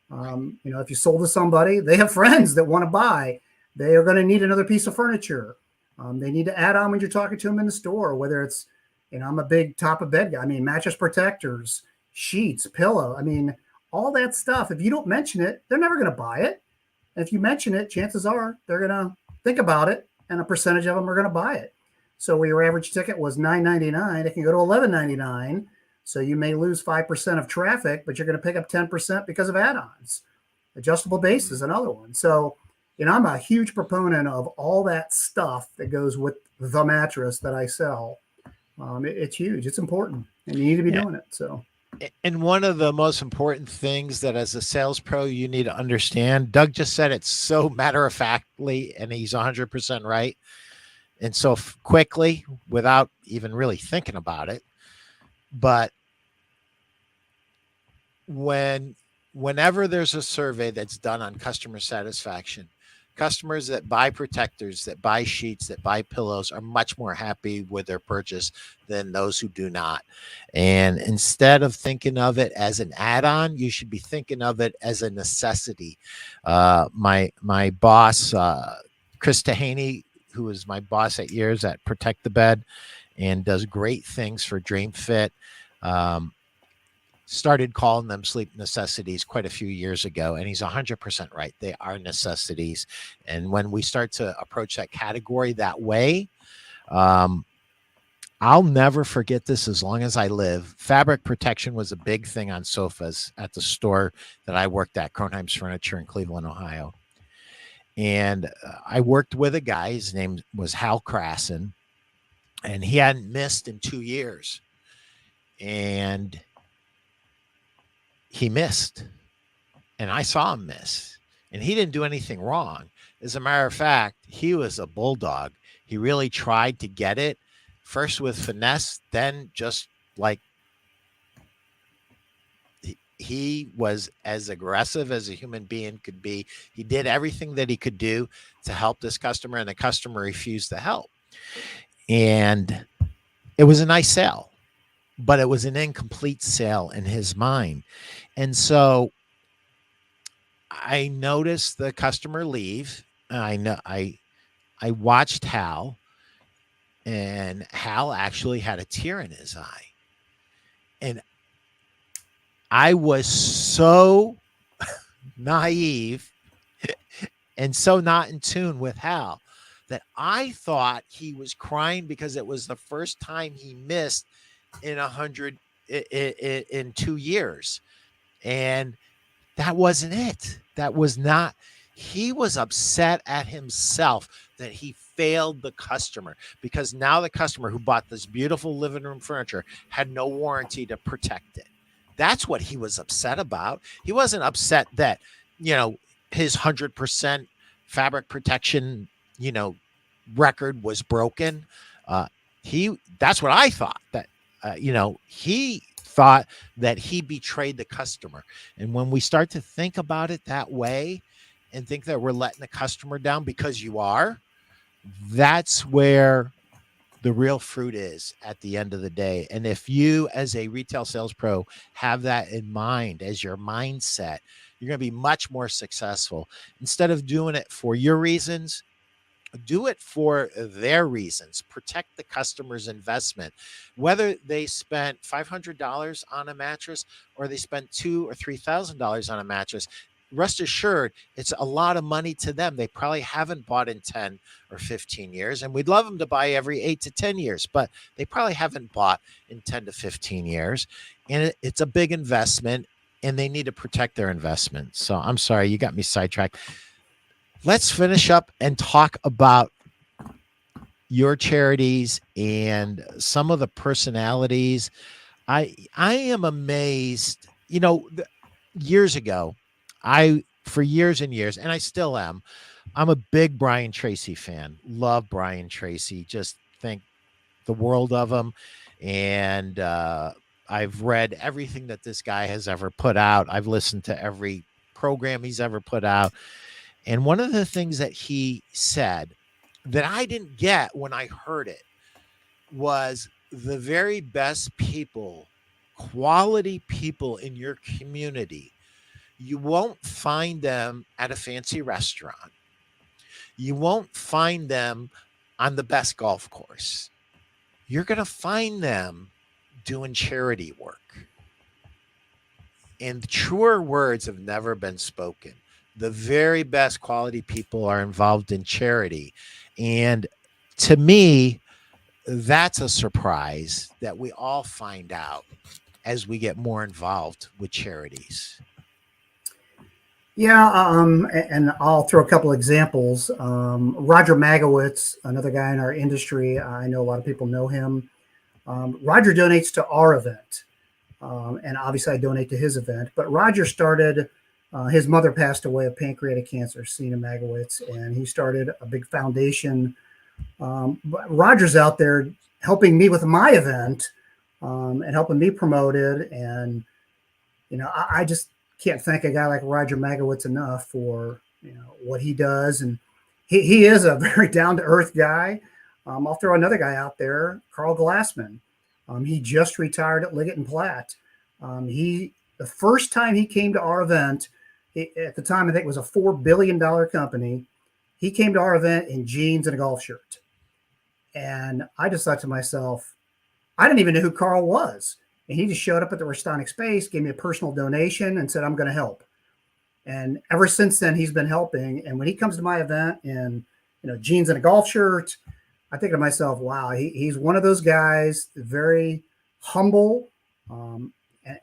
You know, if you sold to somebody, they have friends that want to buy. They are going to need another piece of furniture. They need to add on when you're talking to them in the store, whether it's, you know, I'm a big top of bed guy. I mean, mattress protectors, sheets, pillow. I mean, all that stuff. If you don't mention it, they're never going to buy it. And if you mention it, chances are they're going to think about it, and a percentage of them are going to buy it. So where your average ticket was $9.99, it can go to $11.99. So you may lose 5% of traffic, but you're going to pick up 10% because of add-ons. Adjustable base is another one. So, you know, I'm a huge proponent of all that stuff that goes with the mattress that I sell. It's huge. It's important, and you need to be doing it. So, and one of the most important things that as a sales pro you need to understand, Doug just said it so matter-of-factly, and he's 100% right, and so quickly without even really thinking about it. But whenever there's a survey that's done on customer satisfaction, customers that buy protectors, that buy sheets, that buy pillows are much more happy with their purchase than those who do not. And instead of thinking of it as an add-on, you should be thinking of it as a necessity. My boss, Chris Tahaney, who was my boss at years at Protect the Bed and does great things for Dream Fit, started calling them sleep necessities quite a few years ago. And he's 100% right. They are necessities. And when we start to approach that category that way, I'll never forget this as long as I live. Fabric protection was a big thing on sofas at the store that I worked at, Kronheim's Furniture in Cleveland, Ohio. And I worked with a guy, his name was Hal Krasson, and he hadn't missed in 2 years. And he missed, and I saw him miss, and he didn't do anything wrong. As a matter of fact, he was a bulldog. He really tried to get it first with finesse, then just like he was as aggressive as a human being could be. He did everything that he could do to help this customer, and the customer refused to help. And it was a nice sale, but it was an incomplete sale in his mind. And so I noticed the customer leave. I watched Hal, and Hal actually had a tear in his eye. And I was so naive and so not in tune with Hal that I thought he was crying because it was the first time he missed in 2 years. And that wasn't it. That was not. He was upset at himself that he failed the customer, because now the customer who bought this beautiful living room furniture had no warranty to protect it. That's what he was upset about. He wasn't upset that, his 100% fabric protection, record was broken. That's what I thought, that, he thought that he betrayed the customer. And when we start to think about it that way and think that we're letting the customer down, because you are, that's where the real fruit is at the end of the day. And if you, as a retail sales pro, have that in mind as your mindset, you're going to be much more successful. Instead of doing it for your reasons, do it for their reasons. Protect the customer's investment. Whether they spent $500 on a mattress or they spent $2,000 or $3,000 on a mattress, rest assured, it's a lot of money to them. They probably haven't bought in 10 or 15 years, and we'd love them to buy every 8 to 10 years, but they probably haven't bought in 10 to 15 years. And it's a big investment, and they need to protect their investment. So I'm sorry, you got me sidetracked. Let's finish up and talk about your charities and some of the personalities. I am amazed, years ago, for years and years, and I still am, I'm a big Brian Tracy fan. Love Brian Tracy. Just think the world of him. And I've read everything that this guy has ever put out. I've listened to every program he's ever put out. And one of the things that he said that I didn't get when I heard it was the very best people, quality people in your community, you won't find them at a fancy restaurant. You won't find them on the best golf course. You're going to find them doing charity work. And truer words have never been spoken. The very best quality people are involved in charity. And to me, that's a surprise that we all find out as we get more involved with charities. Yeah, and I'll throw a couple examples. Roger Magowitz, another guy in our industry, I know a lot of people know him. Roger donates to our event, and obviously I donate to his event. But Roger started, his mother passed away of pancreatic cancer, Sina Magowitz, and he started a big foundation. But Roger's out there helping me with my event and helping me promote it. And, I just can't thank a guy like Roger Magowitz enough for what he does, and he is a very down to earth guy. I'll throw another guy out there, Carl Glassman. He just retired at Liggett and Platt. The first time he came to our event, at the time I think it was a $4 billion company, he came to our event in jeans and a golf shirt, and I just thought to myself, I didn't even know who Carl was. And he just showed up at the Restonic Space, gave me a personal donation, and said, I'm going to help. And ever since then, he's been helping. And when he comes to my event in jeans and a golf shirt, I think to myself, wow, he's one of those guys, very humble. And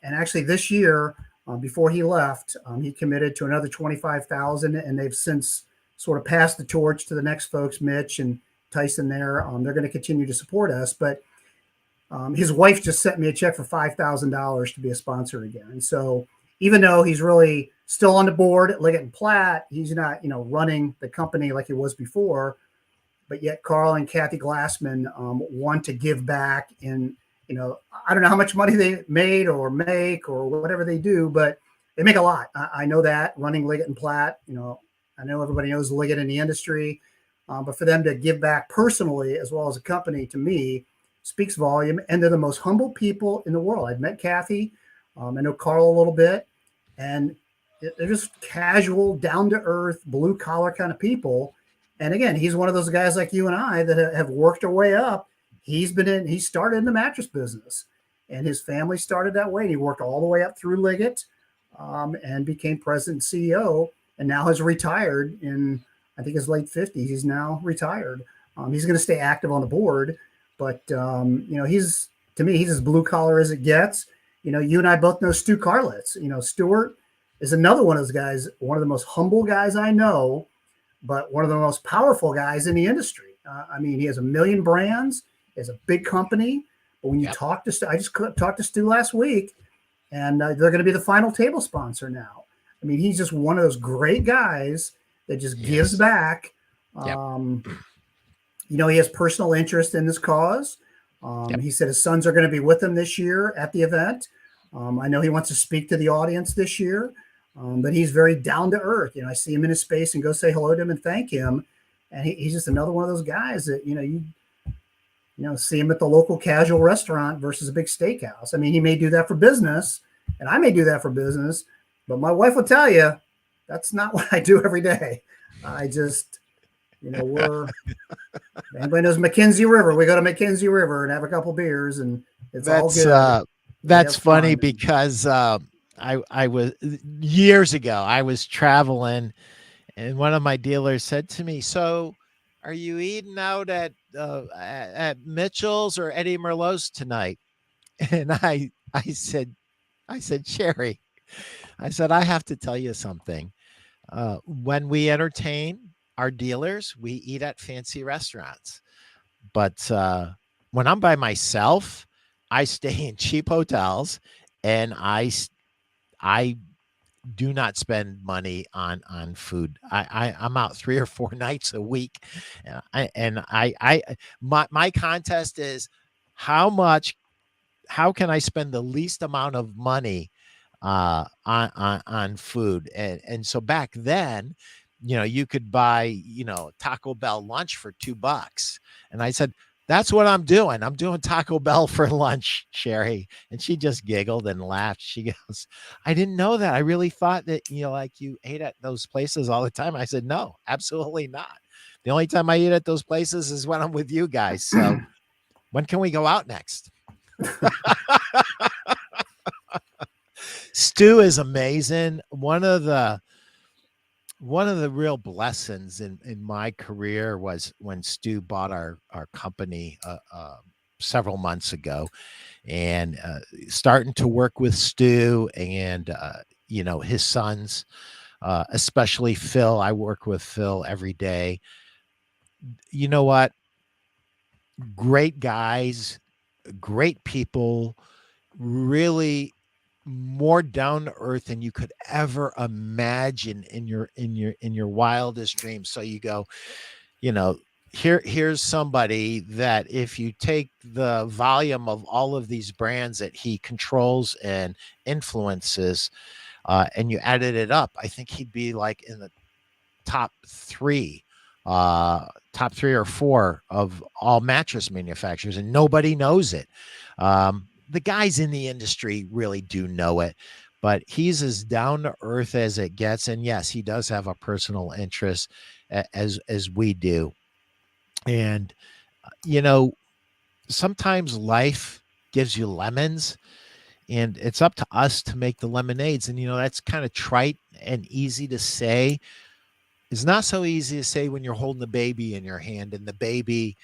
actually this year, before he left, he committed to another $25,000, and they've since sort of passed the torch to the next folks, Mitch and Tyson there. They're going to continue to support us. But his wife just sent me a check for $5,000 to be a sponsor again. And so even though he's really still on the board at Liggett and Platt, he's not, running the company like he was before. But yet Carl and Kathy Glassman want to give back. And, I don't know how much money they made or make or whatever they do, but they make a lot. I know that running Liggett and Platt, I know everybody knows Liggett in the industry. But for them to give back personally as well as a company, to me, speaks volume. And they're the most humble people in the world. I've met Kathy. I know Carl a little bit. And they're just casual, down to earth, blue collar kind of people. And again, he's one of those guys like you and I that have worked our way up. He started in the mattress business, and his family started that way. And he worked all the way up through Liggett, and became president and CEO, and now has retired in, I think, his late 50s. He's now retired. He's going to stay active on the board, but he's, to me, he's as blue collar as it gets. You and I both know Stu Carlitz. Stuart is another one of those guys, one of the most humble guys I know, but one of the most powerful guys in the industry. He has 1 million brands, he has a big company. But when you talk to Stu, I just talked to Stu last week, and they're going to be the final table sponsor now. He's just one of those great guys that just gives back. He has personal interest in this cause. He said his sons are going to be with him this year at the event. I know he wants to speak to the audience this year, but he's very down to earth. I see him in his space and go say hello to him and thank him. And he's just another one of those guys that, you see him at the local casual restaurant versus a big steakhouse. He may do that for business, and I may do that for business, but my wife will tell you that's not what I do every day. I just, anybody knows Mackenzie River, we go to Mackenzie River and have a couple beers, and it's all good. That's funny because I was, years ago, I was traveling, and one of my dealers said to me, "So, are you eating out at Mitchell's or Eddie Merlot's tonight?" And I said, "Sherry," I said, "I have to tell you something. When we entertain our dealers, we eat at fancy restaurants. But when I'm by myself, I stay in cheap hotels, and I do not spend money on food. I'm out 3 or 4 nights a week, my contest is how can I spend the least amount of money on food, and so back then, you could buy Taco Bell lunch for $2, and I said, that's what I'm doing. I'm doing Taco Bell for lunch, Sherry. And she just giggled and laughed. She goes, I didn't know that. I really thought that, like you ate at those places all the time. I said, no, absolutely not. The only time I eat at those places is when I'm with you guys. So when can we go out next? Stu is amazing. One of the real blessings in my career was when Stu bought our company several months ago, and starting to work with Stu and his sons, especially Phil. I work with Phil every day. You know what? Great guys, great people, really more down to earth than you could ever imagine in your wildest dreams. So you go, here's somebody that if you take the volume of all of these brands that he controls and influences, and you added it up, I think he'd be like in the top three or four of all mattress manufacturers, and nobody knows it. The guys in the industry really do know it, but he's as down to earth as it gets. And yes, he does have a personal interest as we do. And, sometimes life gives you lemons, and it's up to us to make the lemonades. And, that's kind of trite and easy to say. It's not so easy to say when you're holding the baby in your hand and the baby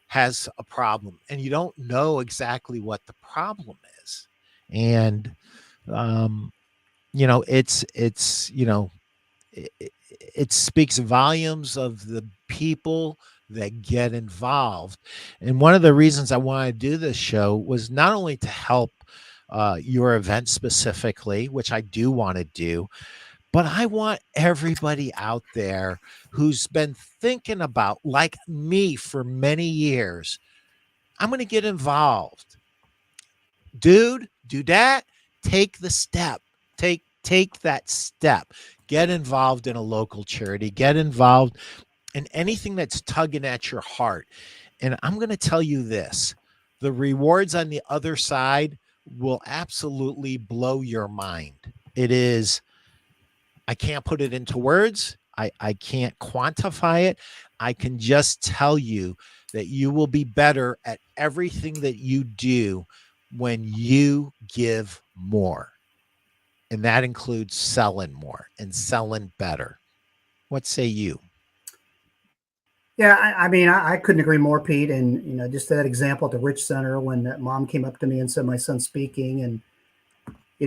has a problem and you don't know exactly what the problem is. And, it speaks volumes of the people that get involved. And one of the reasons I wanted to do this show was not only to help your event specifically, which I do want to do, but I want everybody out there who's been thinking about, like me for many years, I'm going to get involved. Dude, do that. Take the step. Take that step. Get involved in a local charity. Get involved and anything that's tugging at your heart. And I'm going to tell you this, the rewards on the other side will absolutely blow your mind. It is, I can't put it into words. I can't quantify it. I can just tell you that you will be better at everything that you do when you give more. And that includes selling more and selling better. What say you? Yeah, I mean, I couldn't agree more, Pete. And just that example at the Rich Center when that mom came up to me and said my son's speaking, and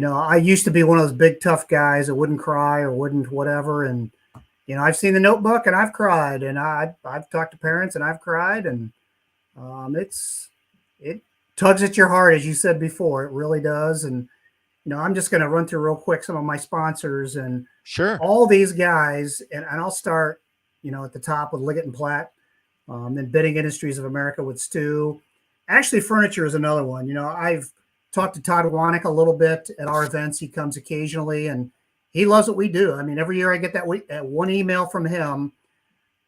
I used to be one of those big tough guys that wouldn't cry or wouldn't whatever. And I've seen the Notebook and I've cried, and I've talked to parents and I've cried, and it tugs at your heart, as you said before. It really does. And I'm just going to run through real quick some of my sponsors and Sure. all these guys, and I'll start at the top with Liggett and Platt, then Bedding Industries of America with Stu. Ashley Furniture is another one. I've talked to Todd Wanek a little bit at our events. He comes occasionally, and he loves what we do. I mean, every year I get that one email from him.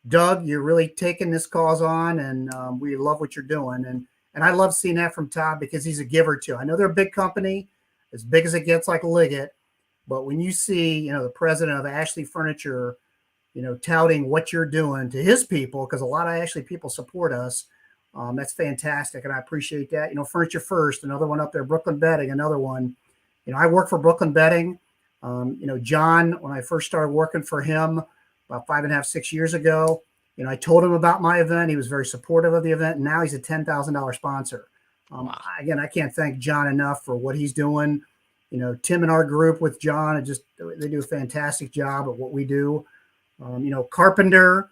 Doug, you're really taking this cause on, and we love what you're doing. And I love seeing that from Todd because he's a giver too. I know they're a big company, as big as it gets, like Liggett. But when you see, the president of Ashley Furniture, touting what you're doing to his people, because a lot of Ashley people support us, that's fantastic. And I appreciate that. Furniture First, another one up there, Brooklyn Bedding, another one. I work for Brooklyn Bedding. John, when I first started working for him about 5.5, 6 years ago, I told him about my event. He was very supportive of the event. And now he's a $10,000 sponsor. Wow. Again, I can't thank John enough for what he's doing. Tim and our group with John, they do a fantastic job at what we do. Carpenter,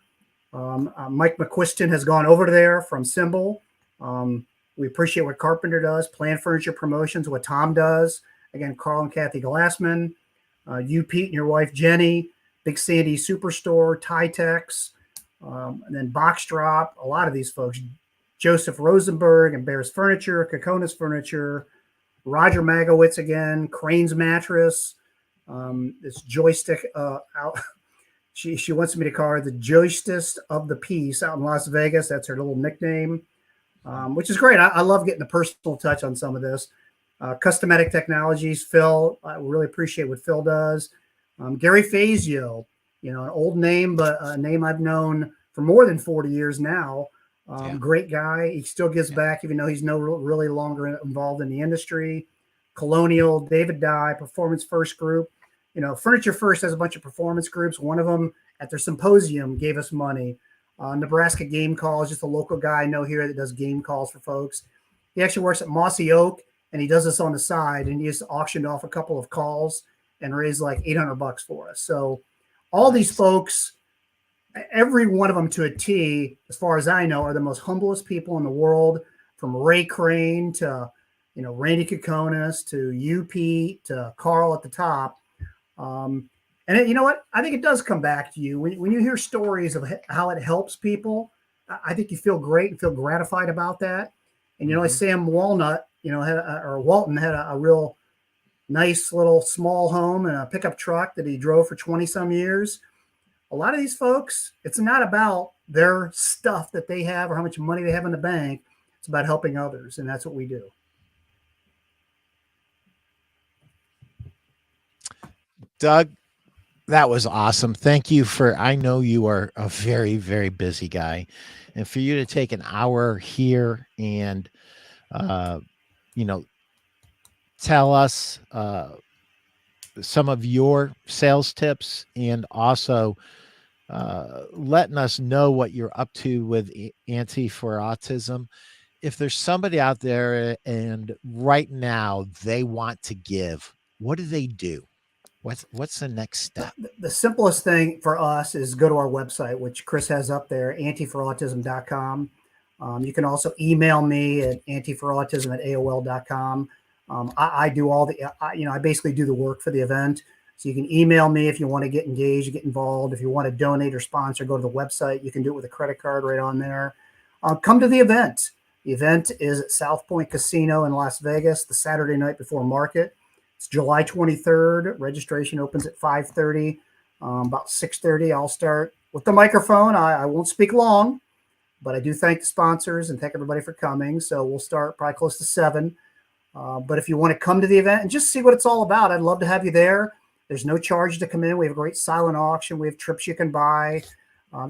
Mike McQuiston has gone over there from Symbol. We appreciate what Carpenter does. Planned Furniture Promotions, what Tom does. Again, Carl and Kathy Glassman, you, Pete, and your wife, Jenny, Big Sandy Superstore, Tytex, and then Box Drop, a lot of these folks, Joseph Rosenberg and Bears Furniture, Kokonas Furniture, Roger Magowitz again, Crane's Mattress, this joystick out. She wants me to call her the joystist of the piece out in Las Vegas. That's her little nickname, which is great. I love getting the personal touch on some of this. Customatic Technologies, Phil, I really appreciate what Phil does. Gary Fazio, an old name, but a name I've known for more than 40 years now. Great guy. He still gives back, even though he's really longer involved in the industry. Colonial, David Dye, Performance First Group. Furniture First has a bunch of performance groups. One of them at their symposium gave us money. Nebraska Game Calls, just a local guy I know here that does game calls for folks. He actually works at Mossy Oak, and he does this on the side, and he just auctioned off a couple of calls and raised like $800 for us. So all these folks, every one of them to a T, as far as I know, are the most humblest people in the world, from Ray Crane to, Randy Kokonas to you, Pete, to Carl at the top. And you know what? I think it does come back to you when you hear stories of how it helps people. I think you feel great and feel gratified about that. And, like Sam Walnut, Walton had a real nice little small home and a pickup truck that he drove for 20 some years. A lot of these folks, it's not about their stuff that they have or how much money they have in the bank. It's about helping others. And that's what we do. Doug, that was awesome. Thank you I know you are a very, very busy guy. And for you to take an hour here and, tell us some of your sales tips, and also letting us know what you're up to with Auntie for Autism. If there's somebody out there and right now they want to give, what do they do? What's the next step? The simplest thing for us is go to our website, which Chris has up there, antiforautism.com. You can also email me at antiforautism@aol.com. I do all I basically do the work for the event. So you can email me if you want to get engaged, get involved. If you want to donate or sponsor, go to the website. You can do it with a credit card right on there. Come to the event. The event is at South Point Casino in Las Vegas, the Saturday night before market. It's July 23rd. Registration opens at 5:30. About 6:30, I'll start with the microphone, I won't speak long, but I do thank the sponsors and thank everybody for coming. So we'll start probably close to 7. But if you want to come to the event and just see what it's all about, I'd love to have you there. There's no charge to come in. We have a great silent auction. We have trips you can buy.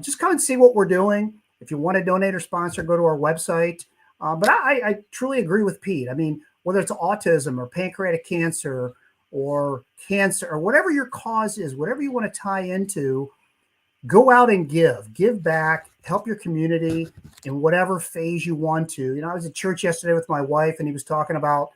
Just come and see what we're doing. If you want to donate or sponsor, go to our website. But I truly agree with Pete. I mean, whether it's autism or pancreatic cancer or whatever your cause is, whatever you want to tie into, go out and give back, help your community in whatever phase you want to. I was at church yesterday with my wife, and he was talking about,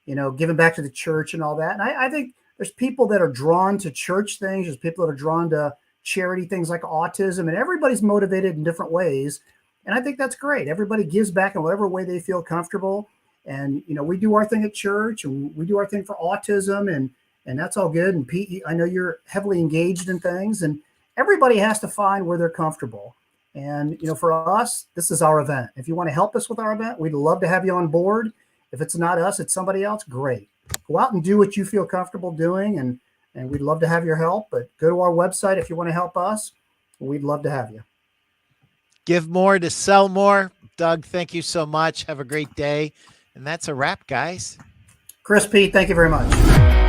giving back to the church and all that. And I think there's people that are drawn to church things. There's people that are drawn to charity things like autism, and everybody's motivated in different ways. And I think that's great. Everybody gives back in whatever way they feel comfortable. And, we do our thing at church, and we do our thing for autism, and that's all good. And Pete, I know you're heavily engaged in things, and everybody has to find where they're comfortable. And, for us, this is our event. If you want to help us with our event, we'd love to have you on board. If it's not us, it's somebody else, great. Go out and do what you feel comfortable doing, and we'd love to have your help. But go to our website if you want to help us. We'd love to have you. Give more to sell more. Doug, thank you so much. Have a great day. And that's a wrap, guys. Chris, Pete, thank you very much.